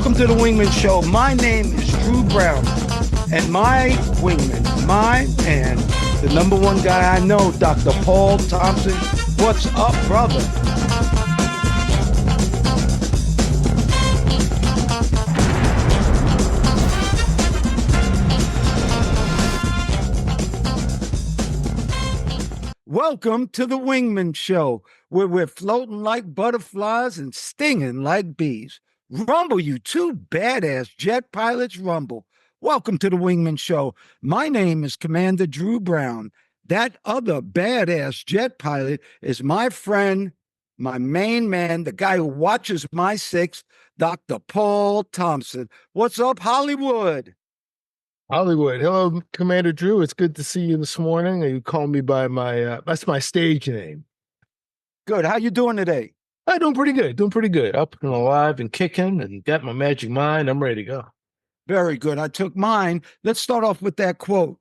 Welcome to the Wingman Show. My name is Drew Brown, and my wingman, my man, the number one guy I know, Dr. Paul Thompson. What's up, brother? Welcome to the Wingman Show, where we're floating like butterflies and stinging like bees. Rumble, you two badass jet pilots, rumble. Welcome to the Wingman Show. My name is Commander Drew Brown. That other badass jet pilot is my friend, my main man, the guy who watches my six, Dr. Paul Thompson. What's up, Hollywood? Hollywood. Hello, Commander Drew. It's good to see you this morning. You call me by my, that's my stage name. Good. How you doing today? I'm doing pretty good. Up and alive and kicking and got my magic mind. I'm ready to go. Very good. I took mine. Let's start off with that quote.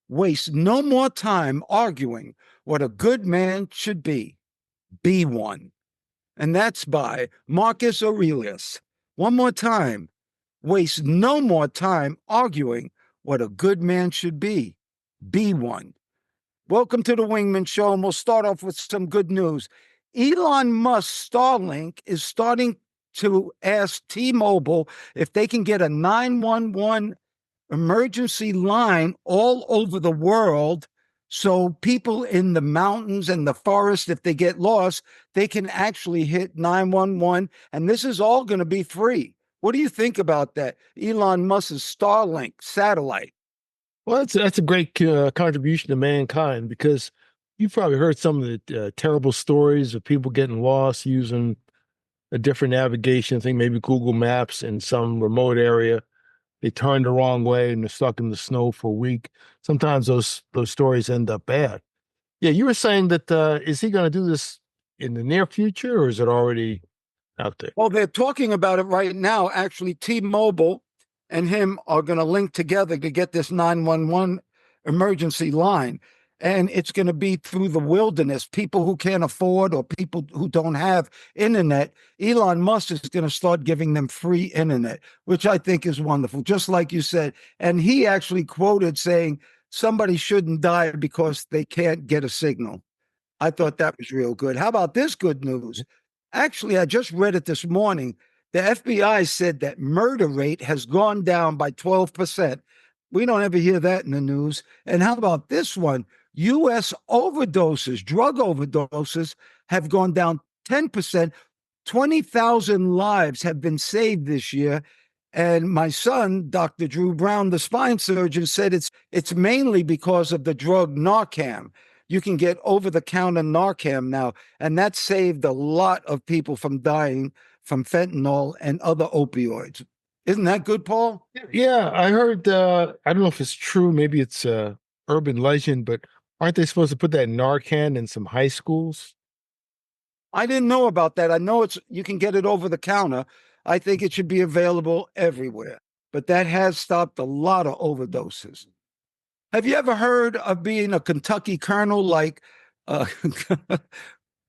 Waste no more time arguing what a good man should be. Be one. And that's by Marcus Aurelius. One more time. Waste no more time arguing what a good man should be. Be one. Welcome to the Wingman Show, and we'll start off with some good news. Elon Musk Starlink is starting to ask T-Mobile if they can get a 911 emergency line all over the world so people in the mountains and the forest, if they get lost, they can actually hit 911, and this is all going to be free. What do you think about that? Elon Musk's Starlink satellite. Well, that's a great contribution to mankind, because you've probably heard some of the terrible stories of people getting lost using a different navigation thing, maybe Google Maps in some remote area. They turned the wrong way and they're stuck in the snow for a week. Sometimes those stories end up bad. Yeah, you were saying that is he going to do this in the near future, or is it already out there? Well, they're talking about it right now. Actually, T-Mobile and him are going to link together to get this 911 emergency line. And it's going to be through the wilderness, people who can't afford or people who don't have internet. Elon Musk is going to start giving them free internet, which I think is wonderful, just like you said. And he actually quoted saying somebody shouldn't die because they can't get a signal. I thought that was real good. How about this good news? Actually, I just read it this morning. The FBI said that murder rate has gone down by 12%. We don't ever hear that in the news. And how about this one? U.S. overdoses, drug overdoses, have gone down 10%. 20,000 lives have been saved this year. And my son, Dr. Drew Brown, the spine surgeon, said it's mainly because of the drug Narcan. You can get over-the-counter Narcan now, and that saved a lot of people from dying from fentanyl and other opioids. Isn't that good, Paul? Yeah, I heard, I don't know if it's true, maybe it's urban legend, but aren't they supposed to put that Narcan in some high schools? I didn't know about that. I know you can get it over the counter. I think it should be available everywhere. But that has stopped a lot of overdoses. Have you ever heard of being a Kentucky Colonel, like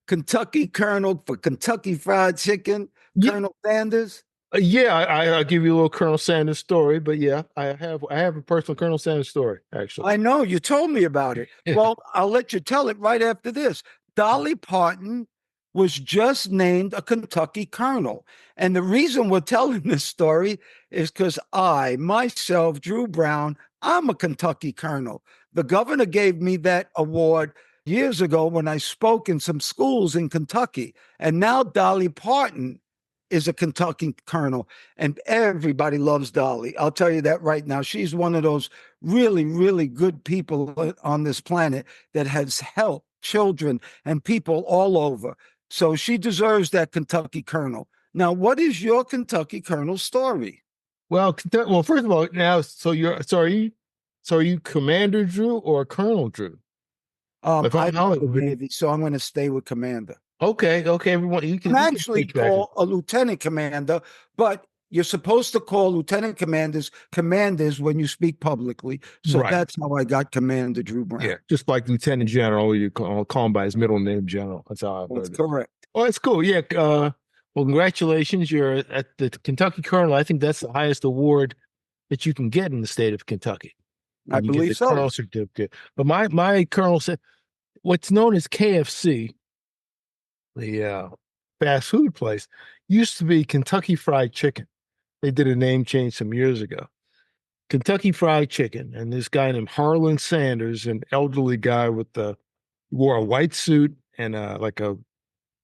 Kentucky Colonel for Kentucky Fried Chicken, Yeah. Colonel Sanders? Yeah, I'll give you a little Colonel Sanders story, but yeah, I have a personal Colonel Sanders story, actually. I know, you told me about it. Well, I'll let you tell it right after this. Dolly Parton was just named a Kentucky Colonel. And the reason we're telling this story is because I, myself, Drew Brown, I'm a Kentucky Colonel. The governor gave me that award years ago when I spoke in some schools in Kentucky. And now Dolly Parton is a Kentucky Colonel, and everybody loves Dolly. I'll tell you that right now. She's one of those really, really good people on this planet that has helped children and people all over. So she deserves that Kentucky Colonel. Now, what is your Kentucky Colonel story? Well, first of all, now, are you Commander Drew or Colonel Drew? I'm the Navy, so I'm going to stay with Commander. Okay, everyone. I'm actually called a lieutenant commander, but you're supposed to call lieutenant commanders when you speak publicly. So that's how I got Commander Drew Brown. Yeah, just like Lieutenant General, you call him by his middle name, General. That's how I heard it. Correct. Oh, that's cool. Yeah. Well, congratulations. You're at the Kentucky Colonel. I think that's the highest award that you can get in the state of Kentucky I when you get believe the so. Colonel certificate. But my Colonel said what's known as KFC, the fast food place, used to be Kentucky Fried Chicken. They did a name change some years ago. Kentucky Fried Chicken, and this guy named Harlan Sanders, an elderly guy with the wore a white suit and like a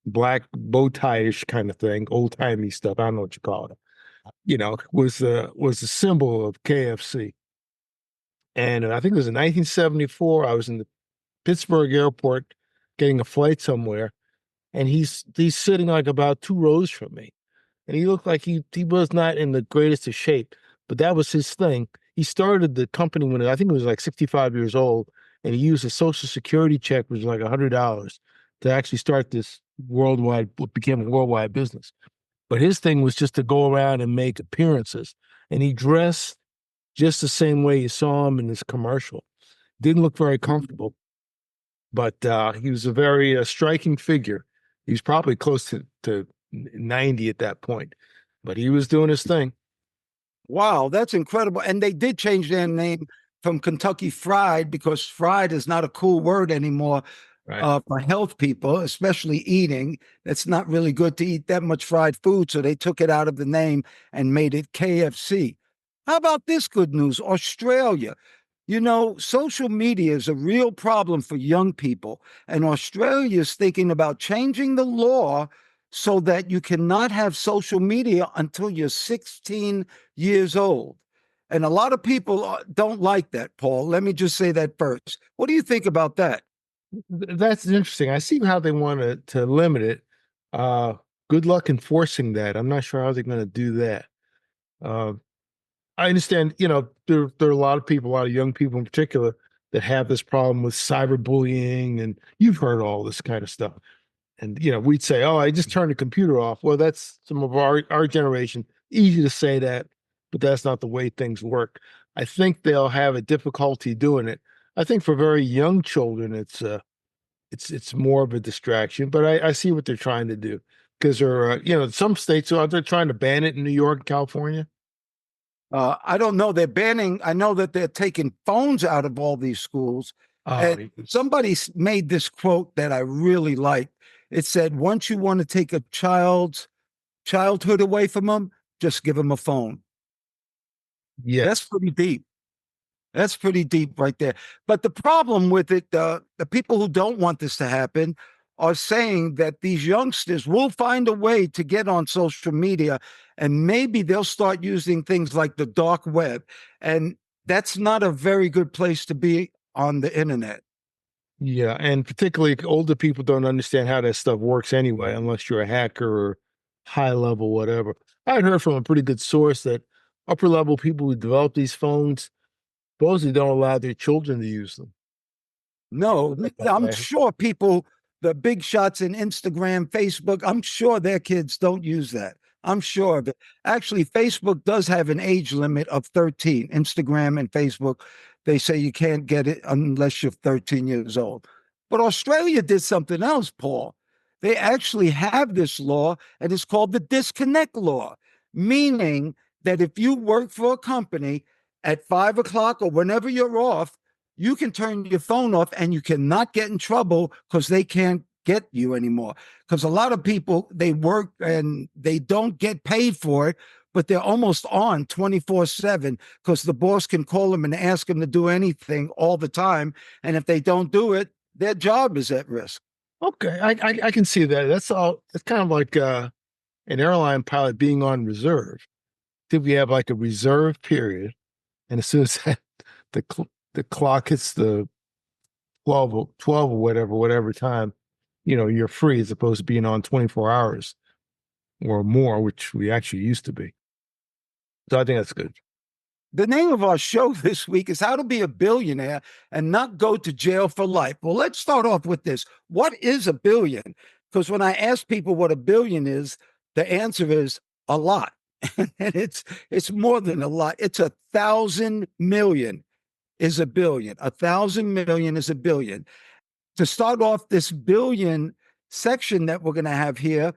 black bow tie-ish kind of thing, old timey stuff. I don't know what you call it. Was the symbol of KFC. And I think it was in 1974. I was in the Pittsburgh airport getting a flight somewhere, and he's sitting like about 2 rows from me, and he looked like he was not in the greatest of shape, but that was his thing. He started the company when I think he was like 65 years old, and he used a Social Security check, which was like $100, to actually start this worldwide, what became a worldwide business. But his thing was just to go around and make appearances, and he dressed just the same way you saw him in this commercial. Didn't look very comfortable, but he was a very striking figure. He was probably close to 90 at that point, but he was doing his thing. Wow, that's incredible. And they did change their name from Kentucky Fried because fried is not a cool word anymore Right. for health people, especially eating. It's not really good to eat that much fried food. So they took it out of the name and made it KFC. How about this good news? Australia. You know, social media is a real problem for young people, and Australia is thinking about changing the law so that you cannot have social media until you're 16 years old. And a lot of people don't like that, Paul. Let me just say that first. What do you think about that? That's interesting. I see how they want to limit it. Uh, Good luck enforcing that. I'm not sure how they're going to do that. Uh, I understand, there are a lot of people, a lot of young people in particular, that have this problem with cyberbullying, and you've heard all this kind of stuff. And we'd say, "Oh, I just turned the computer off." Well, that's some of our generation. Easy to say that, but that's not the way things work. I think they'll have a difficulty doing it. I think for very young children, it's more of a distraction. But I see what they're trying to do because some states are they're trying to ban it in New York, California. I don't know. They're banning, I know that they're taking phones out of all these schools. Oh, And somebody made this quote that I really liked. It said, once you want to take a child's childhood away from them, just give them a phone. That's yes. pretty deep. That's pretty deep right there. But the problem with it, the people who don't want this to happen are saying that these youngsters will find a way to get on social media, and maybe they'll start using things like the dark web. And that's not a very good place to be on the internet. Yeah, and particularly older people don't understand how that stuff works anyway, unless you're a hacker or high level whatever. I had heard from a pretty good source that upper level people who develop these phones supposedly don't allow their children to use them. No, I'm sure people, the big shots in Instagram, Facebook, I'm sure their kids don't use that. I'm sure of it. Actually, Facebook does have an age limit of 13. Instagram and Facebook, they say you can't get it unless you're 13 years old. But Australia did something else, Paul. They actually have this law, and it's called the disconnect law, meaning that if you work for a company at 5 o'clock or whenever you're off, you can turn your phone off and you cannot get in trouble because they can't get you anymore. Because a lot of people, they work and they don't get paid for it, but they're almost on 24/7 because the boss can call them and ask them to do anything all the time. And if they don't do it, their job is at risk. Okay, I can see that. That's all. It's kind of like an airline pilot being on reserve. Think we have like a reserve period, and as soon as the clock hits the 12 or whatever time, you're free as opposed to being on 24 hours or more, which we actually used to be. So I think that's good. The name of our show this week is How to Be a Billionaire and Not Go to Jail for Life. Well, let's start off with this. What is a billion? Because when I ask people what a billion is, the answer is a lot. And it's more than a lot. It's 1,000 million is a billion. 1,000 million is a billion. To start off this billion section that we're going to have here,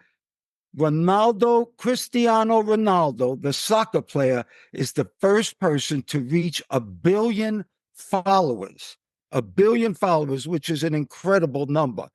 Cristiano Ronaldo, the soccer player, is the first person to reach 1 billion followers. 1 billion followers, which is an incredible number.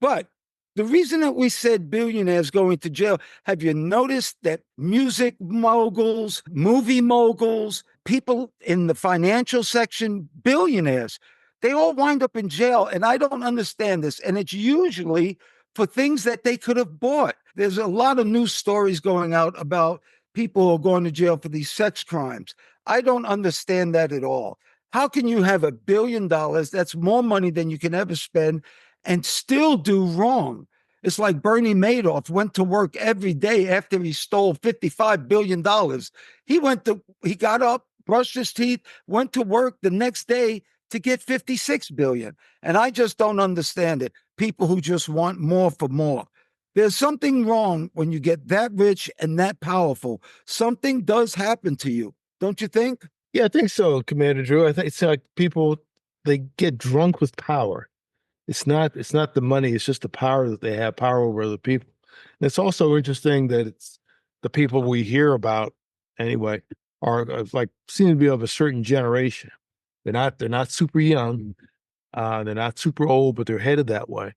But the reason that we said billionaires going to jail, have you noticed that music moguls, movie moguls, people in the financial section, billionaires, they all wind up in jail. And I don't understand this. And it's usually for things that they could have bought. There's a lot of news stories going out about people who are going to jail for these sex crimes. I don't understand that at all. How can you have $1 billion? That's more money than you can ever spend and still do wrong. It's like Bernie Madoff went to work every day after he stole $55 billion. He got up, brushed his teeth, went to work the next day to get 56 billion. And I just don't understand it. People who just want more for more. There's something wrong when you get that rich and that powerful. Something does happen to you, don't you think? Yeah, I think so, Commander Drew. I think it's like people, they get drunk with power. It's not the money, it's just the power that they have, power over other people. And it's also interesting that it's the people we hear about anyway are like seem to be of a certain generation. They're not super young, they're not super old, but they're headed that way.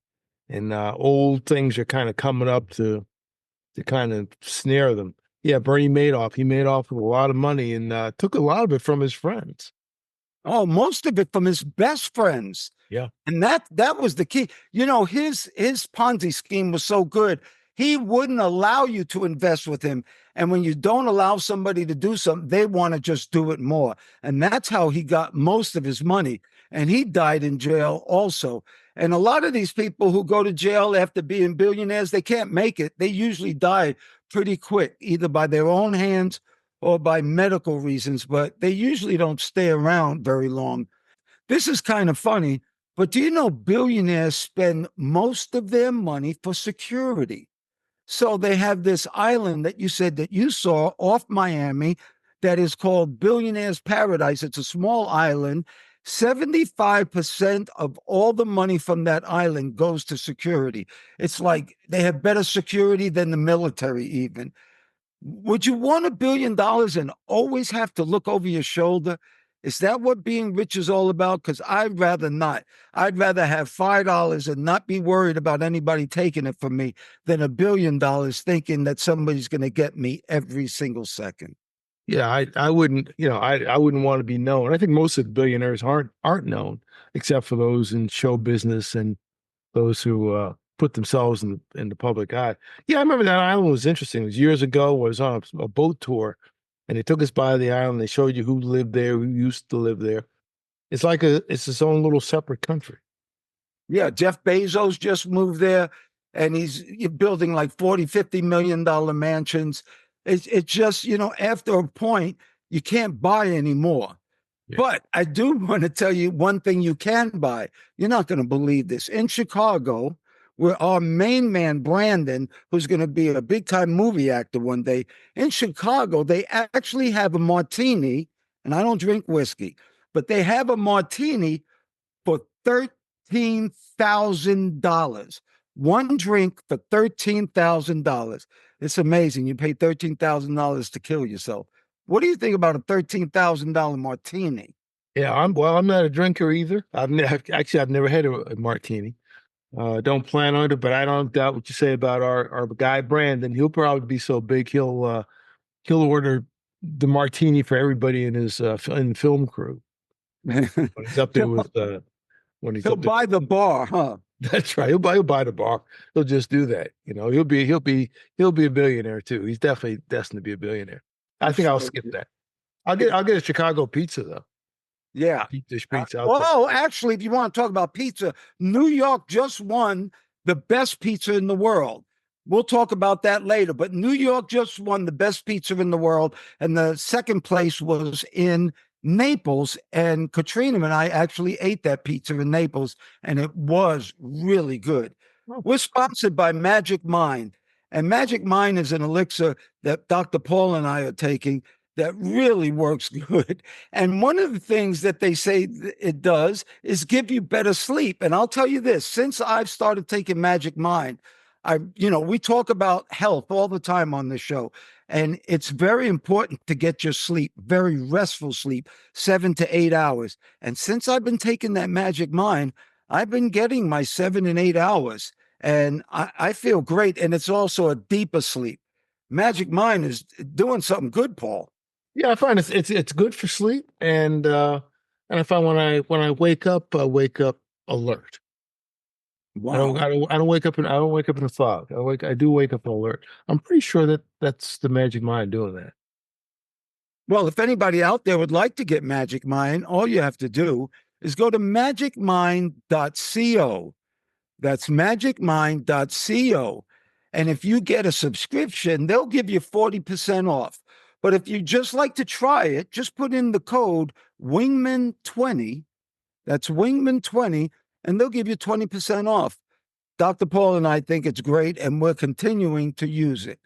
And old things are kind of coming up to kind of snare them. Yeah, Bernie Madoff, he made off with a lot of money and took a lot of it from his friends. Oh, most of it from his best friends. Yeah. And that was the key. You know, his Ponzi scheme was so good. He wouldn't allow you to invest with him. And when you don't allow somebody to do something, they want to just do it more. And that's how he got most of his money. And he died in jail also. And a lot of these people who go to jail after being billionaires, they can't make it. They usually die pretty quick, either by their own hands or by medical reasons, but they usually don't stay around very long. This is kind of funny, but do you know billionaires spend most of their money for security? So they have this island that you said that you saw off Miami that is called Billionaires Paradise. It's a small island. 75% of all the money from that island goes to security. It's like they have better security than the military, even. Would you want $1 billion and always have to look over your shoulder? Is that what being rich is all about? Because I'd rather not. I'd rather have $5 and not be worried about anybody taking it from me than $1 billion thinking that somebody's going to get me every single second. Yeah, I wouldn't, I wouldn't want to be known. I think most of the billionaires aren't known, except for those in show business and those who put themselves in the public eye. Yeah, I remember that island was interesting. It was years ago. I was on a boat tour, and they took us by the island. They showed you who lived there, who used to live there. It's its own little separate country. Yeah, Jeff Bezos just moved there and he's building like 40, $50 million mansions. It's just, after a point, you can't buy anymore. Yeah. But I do want to tell you one thing you can buy. You're not going to believe this. In Chicago, where our main man, Branden, who's going to be a big time movie actor one day, in Chicago, they actually have a martini, and I don't drink whiskey, but they have a martini for $13,000. One drink for $13,000. It's amazing. You pay $13,000 to kill yourself. What do you think about a $13,000 martini? Yeah, I'm not a drinker either. I've never had a martini. Don't plan on it, but I don't doubt what you say about our guy Branden. He'll probably be so big he'll order the martini for everybody in his in film crew. When he's up there with when he's He'll up there. buy the bar, huh? That's right. He'll buy the bar. He'll just do that. He'll be a billionaire too. He's definitely destined to be a billionaire. I think I'll skip that. I'll get a Chicago pizza though. Yeah. Deep dish pizza. Well, actually, if you want to talk about pizza, New York just won the best pizza in the world. We'll talk about that later, but New York just won the best pizza in the world. And the second place was in Naples. And Katrina and I actually ate that pizza in Naples, and it was really good. We're sponsored by Magic Mind. And Magic Mind is an elixir that Dr. Paul and I are taking that really works good. And one of the things that they say it does is give you better sleep. And I'll tell you this, since I've started taking Magic Mind, we talk about health all the time on the show, and it's very important to get your sleep, very restful sleep, 7 to 8 hours. And since I've been taking that Magic Mind, I've been getting my 7 and 8 hours, and I feel great. And it's also a deeper sleep. Magic Mind is doing something good, Paul. Yeah, I find it's good for sleep, and I find when I wake up alert. Wow. I don't wake up I don't wake up in a fog. I do wake up alert. I'm pretty sure that that's the Magic Mind doing that. Well, if anybody out there would like to get Magic Mind, all you have to do is go to magicmind.co. That's magicmind.co. And if you get a subscription, they'll give you 40% off. But if you just like to try it, just put in the code Wingman20. That's Wingman20, and they'll give you 20% off. Dr. Paul and I think it's great, and we're continuing to use it.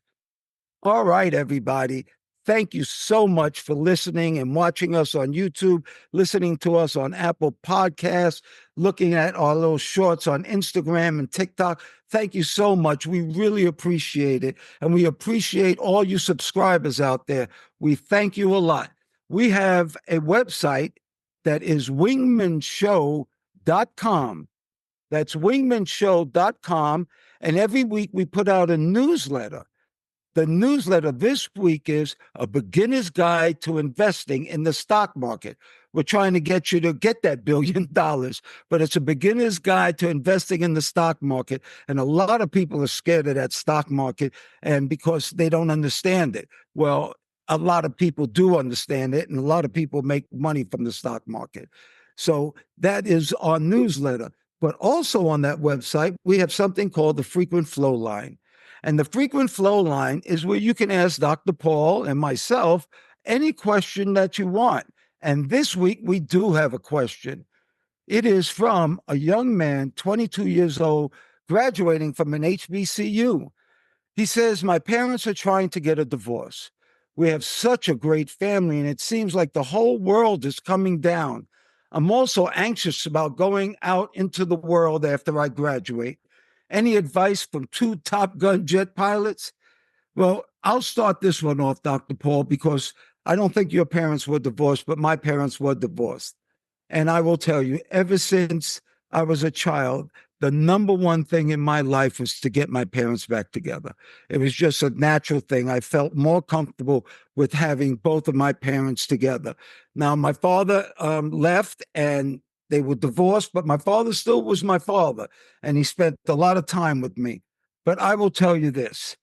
All right, everybody. Thank you so much for listening and watching us on YouTube, listening to us on Apple Podcasts, looking at our little shorts on Instagram and TikTok. Thank you so much. We really appreciate it. And we appreciate all you subscribers out there. We thank you a lot. We have a website that is wingmanshow.com. That's wingmanshow.com. And every week we put out a newsletter. The newsletter this week is A Beginner's Guide to Investing in the Stock Market. We're trying to get you to get that $1 billion, but it's a beginner's guide to investing in the stock market. And a lot of people are scared of that stock market, and because they don't understand it. Well, a lot of people do understand it, and a lot of people make money from the stock market. So that is our newsletter. But also on that website, we have something called the Frequent Flow Line. And the Frequent Flow Line is where you can ask Dr. Paul and myself any question that you want. And this week, we do have a question. It is from a young man, 22 years old, graduating from an HBCU. He says, my parents are trying to get a divorce. We have such a great family, and it seems like the whole world is coming down. I'm also anxious about going out into the world after I graduate. Any advice from 2 Top Gun jet pilots? Well, I'll start this one off, Dr. Paul, because I don't think your parents were divorced, but my parents were divorced. And I will tell you, ever since I was a child, the number one thing in my life was to get my parents back together. It was just a natural thing. I felt more comfortable with having both of my parents together. Now, my father left, and they were divorced, but my father still was my father, and he spent a lot of time with me. But I will tell you this.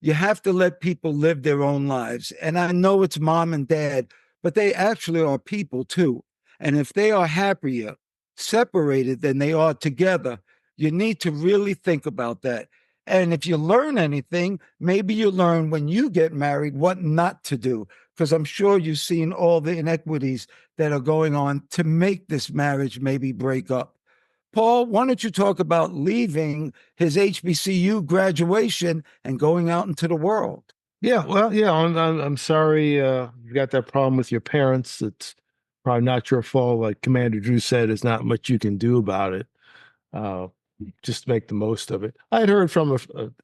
You have to let people live their own lives. And I know it's mom and dad, but they actually are people too. And if they are happier separated than they are together, you need to really think about that. And if you learn anything, maybe you learn when you get married what not to do, because I'm sure you've seen all the inequities that are going on to make this marriage maybe break up. Paul, why don't you talk about leaving his HBCU graduation and going out into the world? Yeah, well, yeah, I'm sorry you got that problem with your parents. It's probably not your fault. Like Commander Drew said, there's not much you can do about it. Uh, just make the most of it. I had heard from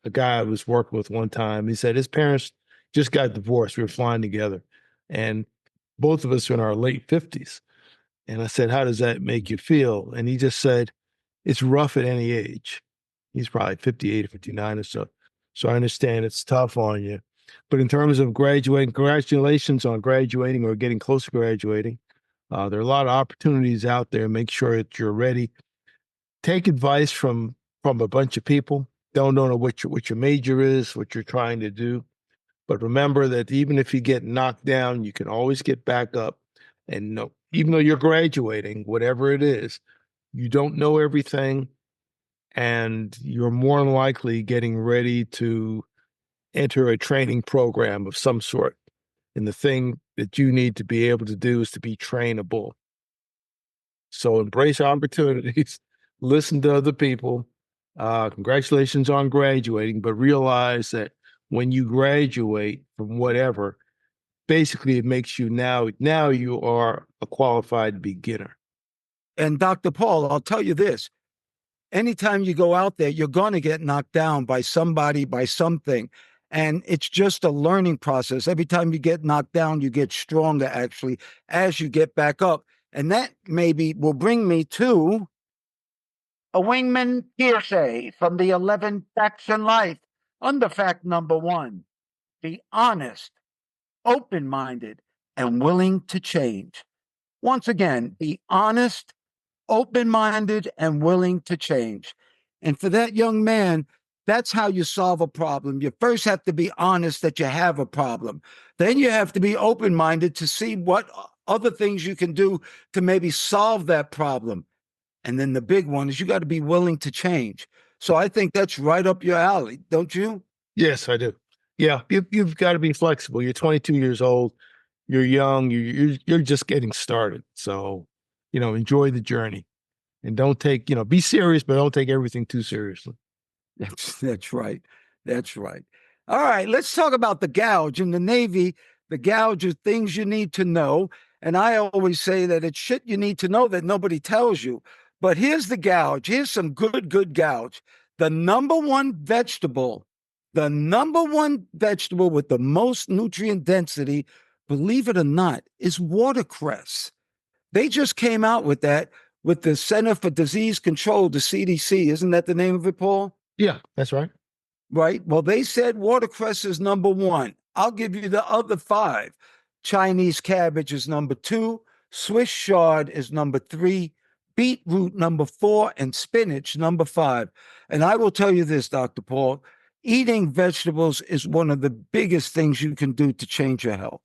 a guy I was working with one time. He said his parents just got divorced. We were flying together, and both of us were in our late 50s. And I said, how does that make you feel? And he just said, it's rough at any age. He's probably 58 or 59 or so. So I understand it's tough on you. But in terms of graduating, congratulations on graduating or getting close to graduating. There are a lot of opportunities out there. Make sure that you're ready. Take advice from a bunch of people. Don't know what your major is, what you're trying to do. But remember that even if you get knocked down, you can always get back up. And no, even though you're graduating, whatever it is, you don't know everything, and you're more than likely getting ready to enter a training program of some sort. And the thing that you need to be able to do is to be trainable. So embrace opportunities, listen to other people. Congratulations on graduating, but realize that when you graduate from whatever, basically it makes you now you are a qualified beginner. And Dr. Paul, I'll tell you this. anytime you go out there, you're going to get knocked down by somebody, by something. And it's just a learning process. Every time you get knocked down, you get stronger, actually, as you get back up. And that maybe will bring me to a Wingman PSA from the 11 Facts in Life. Under fact number 1, be honest, open minded, and willing to change. Once again, be honest, open minded, and willing to change. And for that young man, that's how you solve a problem. You first have to be honest that you have a problem. Then you have to be open minded to see what other things you can do to maybe solve that problem. And then the big one is you got to be willing to change. So I think that's right up your alley, don't you? Yes, I do. Yeah, you've got to be flexible. You're 22 years old. You're young. You're just getting started. So, enjoy the journey and don't take, be serious, but don't take everything too seriously. That's right. That's right. All right, let's talk about the gouge. In the Navy, the gouge is things you need to know. And I always say that it's shit you need to know that nobody tells you. But here's the gouge. Here's some good gouge. The number one vegetable with the most nutrient density, believe it or not, is watercress. They just came out with that with the Center for Disease Control, the CDC. Isn't that the name of it, Paul? Yeah, that's right. Right. Well, they said watercress is number 1. I'll give you the other 5. Chinese cabbage is number 2. Swiss chard is number 3. Beetroot number 4, and spinach number 5. And I will tell you this, Dr. Paul, eating vegetables is one of the biggest things you can do to change your health.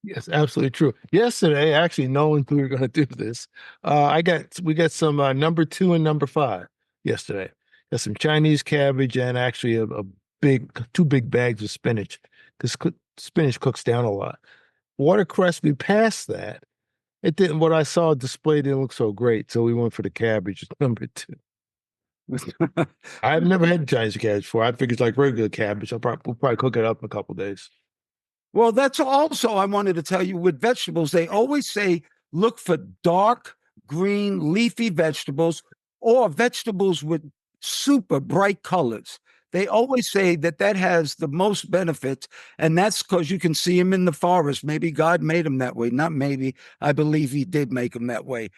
Yes, absolutely true. Yesterday, actually, knowing we were going to do this, we got some number 2 and number 5 yesterday. Got some Chinese cabbage and actually a big 2 big bags of spinach because spinach cooks down a lot. Watercress, we passed that. It didn't. What I saw displayed didn't look so great, so we went for the cabbage, number 2. I've never had Chinese cabbage before. I figured it's like regular cabbage. We'll probably cook it up in a couple of days. Well, that's also I wanted to tell you with vegetables, they always say look for dark green leafy vegetables or vegetables with super bright colors. They always say that has the most benefits, and that's because you can see them in the forest. Maybe God made them that way. Not maybe. I believe he did make them that way.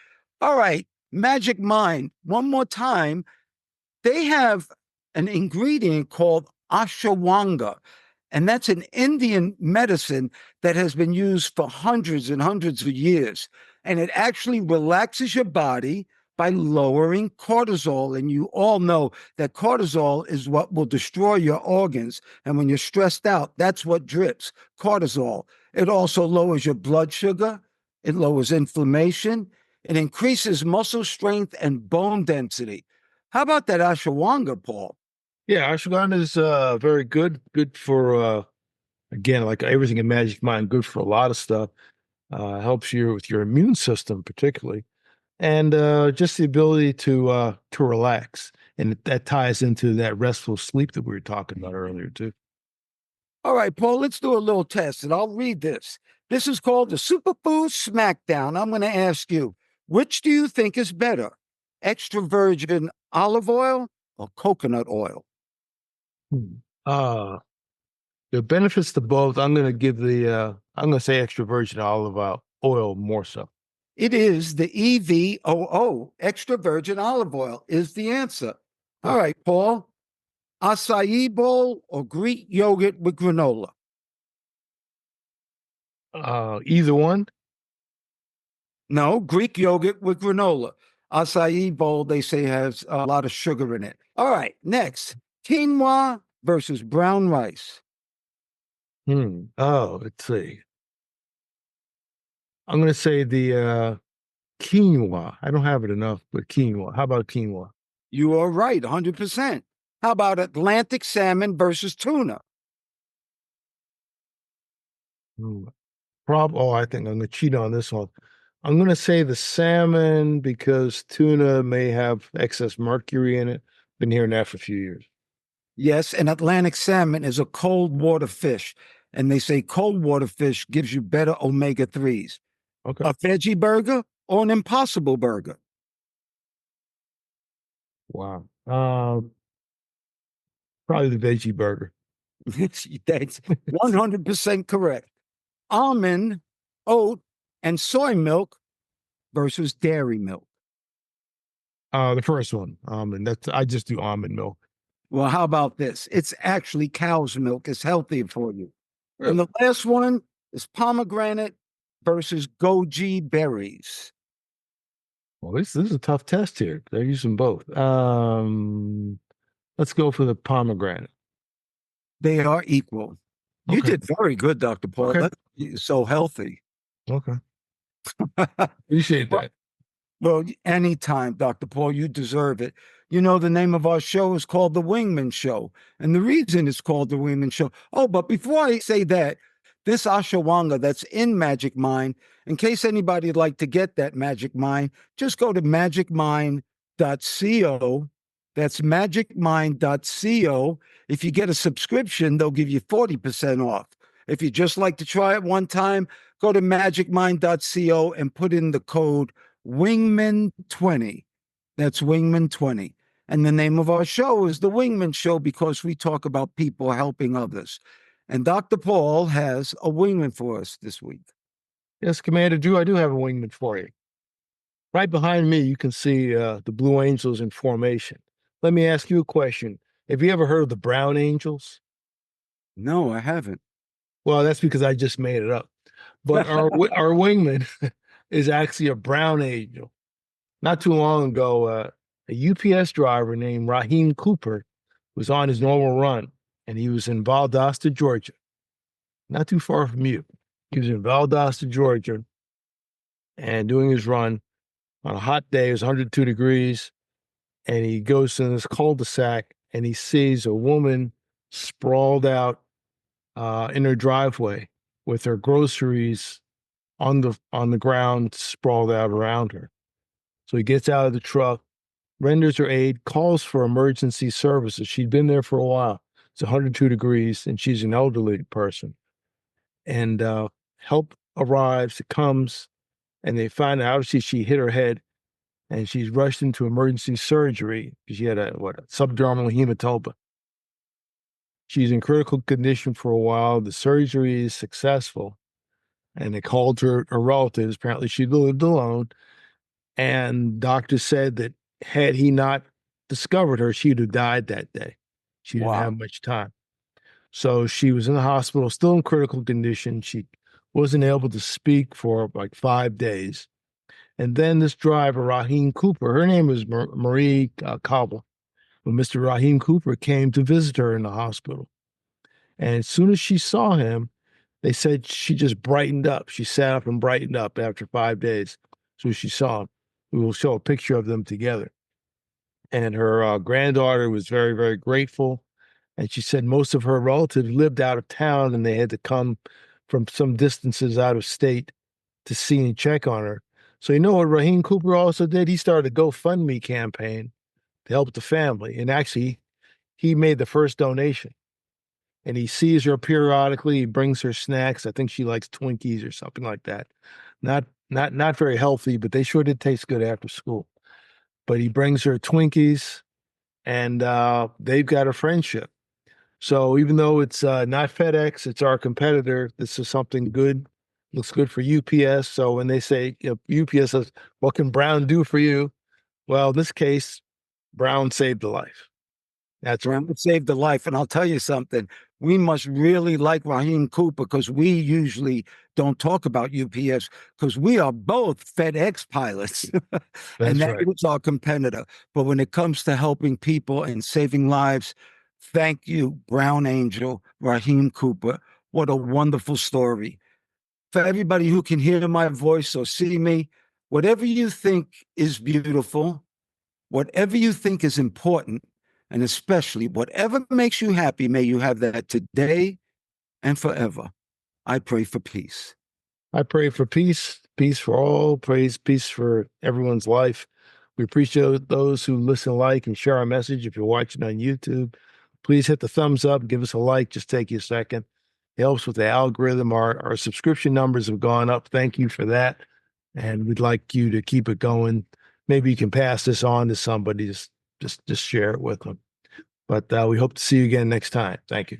All right, Magic Mind. One more time. They have an ingredient called ashwagandha, and that's an Indian medicine that has been used for hundreds and hundreds of years. And it actually relaxes your body by lowering cortisol. And you all know that cortisol is what will destroy your organs. And when you're stressed out, that's what drips, cortisol. It also lowers your blood sugar. It lowers inflammation. It increases muscle strength and bone density. How about that ashwagandha, Paul? Yeah, ashwagandha is very good. Good for again, like everything in Magic Mind, good for a lot of stuff. Helps you with your immune system, particularly, and just the ability to relax, and that ties into that restful sleep that we were talking about earlier too. All right, Paul, let's do a little test, and I'll read this. This is called the Superfood Smackdown. I'm going to ask you, which do you think is better, extra virgin olive oil or coconut oil? Uh, the benefits to both, I'm going to give I'm going to say extra virgin olive oil more so. It is the EVOO, extra virgin olive oil, is the answer. All right, Paul, acai bowl or Greek yogurt with granola? Either one. No, Greek yogurt with granola. Acai bowl, they say, has a lot of sugar in it. All right, next, quinoa versus brown rice. Oh, let's see. I'm going to say the quinoa. I don't have it enough, but quinoa. How about quinoa? You are right, 100%. How about Atlantic salmon versus tuna? I think I'm going to cheat on this one. I'm going to say the salmon because tuna may have excess mercury in it. Been hearing that for a few years. Yes, and Atlantic salmon is a cold water fish. And they say cold water fish gives you better omega 3s. Okay. A veggie burger or an impossible burger? Wow. Probably the veggie burger. That's 100% correct. Almond, oat, and soy milk versus dairy milk. The first one, almond. That's I just do almond milk. Well, how about this? It's actually cow's milk. It's healthier for you. And Really? the last one is pomegranate versus goji berries. Well, this is a tough test here. They're using both. Let's go for the pomegranate. They are equal. You Okay. did very good, Dr. Paul. Okay. You're so healthy. Okay. Appreciate Well, that. well, anytime, Dr. Paul, you deserve it. You know, the name of our show is called The Wingman Show. And the reason it's called The Wingman Show. Oh, but before I say that, this ashwanga that's in Magic Mind, in case anybody'd like to get that Magic Mind, just go to magicmind.co. That's magicmind.co. If you get a subscription, they'll give you 40% off. If you just like to try it one time, go to magicmind.co and put in the code Wingman20. That's Wingman20. And the name of our show is The Wingman Show because we talk about people helping others. And Dr. Paul has a wingman for us this week. Yes, Commander Drew, I do have a wingman for you. Right behind me, you can see the Blue Angels in formation. Let me ask you a question. Have you ever heard of the Brown Angels? No, I haven't. Well, that's because I just made it up. But our wingman is actually a brown angel. Not too long ago, a UPS driver named Raheem Cooper was on his normal run, and he was in Valdosta, Georgia, not too far from you. He was in Valdosta, Georgia, and doing his run on a hot day. It was 102 degrees, and he goes to this cul-de-sac, and he sees a woman sprawled out in her driveway with her groceries on the ground, sprawled out around her. So he gets out of the truck, renders her aid, calls for emergency services. She'd been there for a while. It's 102 degrees, and she's an elderly person. And help arrives, it comes, and they find out obviously she hit her head, and she's rushed into emergency surgery because she had a subdermal hematoma. She's in critical condition for a while. The surgery is successful, and they called her relatives. Apparently, she lived alone, and doctors said that had he not discovered her, she'd have died that day. She didn't have much time. So she was in the hospital, still in critical condition. She wasn't able to speak for like 5 days. And then this driver, Raheem Cooper, her name was Marie Cobble. When Mr. Raheem Cooper came to visit her in the hospital. And as soon as she saw him, they said she just brightened up. She sat up and brightened up after 5 days. So she saw him. We will show a picture of them together. And her granddaughter was very, very grateful. And she said most of her relatives lived out of town and they had to come from some distances out of state to see and check on her. So you know what Raheem Cooper also did? He started a GoFundMe campaign to help the family. And actually, he made the first donation. And he sees her periodically. He brings her snacks. I think she likes Twinkies or something like that. Not very healthy, but they sure did taste good after school. But he brings her Twinkies, and they've got a friendship. So even though it's not FedEx, it's our competitor. This is something good. Looks good for UPS. So when they say, UPS says, "What can Brown do for you?" Well, in this case, Brown saved a life. That's right. Brown saved the life. And I'll tell you something. We must really like Raheem Cooper because we usually don't talk about UPS because we are both FedEx pilots. And that right. is our competitor. But when it comes to helping people and saving lives, thank you, Brown Angel, Raheem Cooper. What a wonderful story. For everybody who can hear my voice or see me, whatever you think is beautiful, whatever you think is important, and especially whatever makes you happy, may you have that today and forever. I pray for peace. I pray for peace, peace for all, peace for everyone's life. We appreciate those who listen, like, and share our message. If you're watching on YouTube, please hit the thumbs up, give us a like, just take you a second. It helps with the algorithm. Our subscription numbers have gone up. Thank you for that. And we'd like you to keep it going. Maybe you can pass this on to somebody. Just just share it with them. But we hope to see you again next time. Thank you.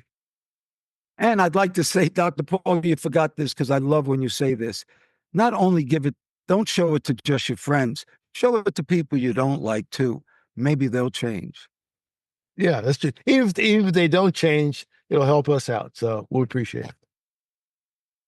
And I'd like to say, Dr. Paul, you forgot this because I love when you say this. Not only don't show it to just your friends, show it to people you don't like too. Maybe they'll change. Yeah, that's just, even if they don't change, it'll help us out. So we'll appreciate it.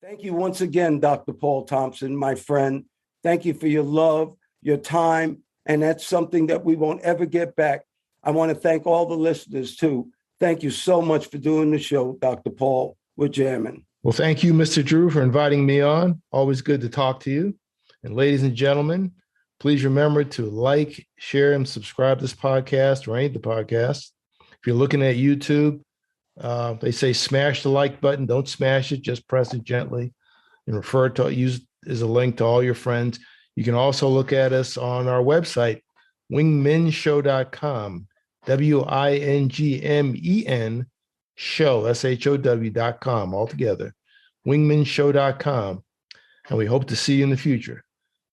Thank you once again, Dr. Paul Thompson, my friend. Thank you for your love, your time, and that's something that we won't ever get back. I want to thank all the listeners too. Thank you so much for doing the show, Dr. Paul. We're jamming. Well, thank you, Mr. Drew, for inviting me on. Always good to talk to you. And ladies and gentlemen, please remember to like, share, and subscribe to this podcast or any of the podcasts. If you're looking at YouTube, they say smash the like button. Don't smash it. Just press it gently and use as a link to all your friends. You can also look at us on our website, wingmenshow.com. WINGMEN show, SHOW.com, altogether, wingmenshow.com. And we hope to see you in the future.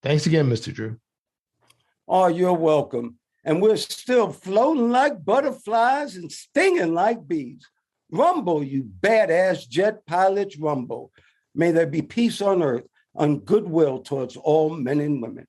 Thanks again, Mr. Drew. Oh, you're welcome. And we're still floating like butterflies and stinging like bees. Rumble, you badass jet pilots, rumble. May there be peace on earth and goodwill towards all men and women.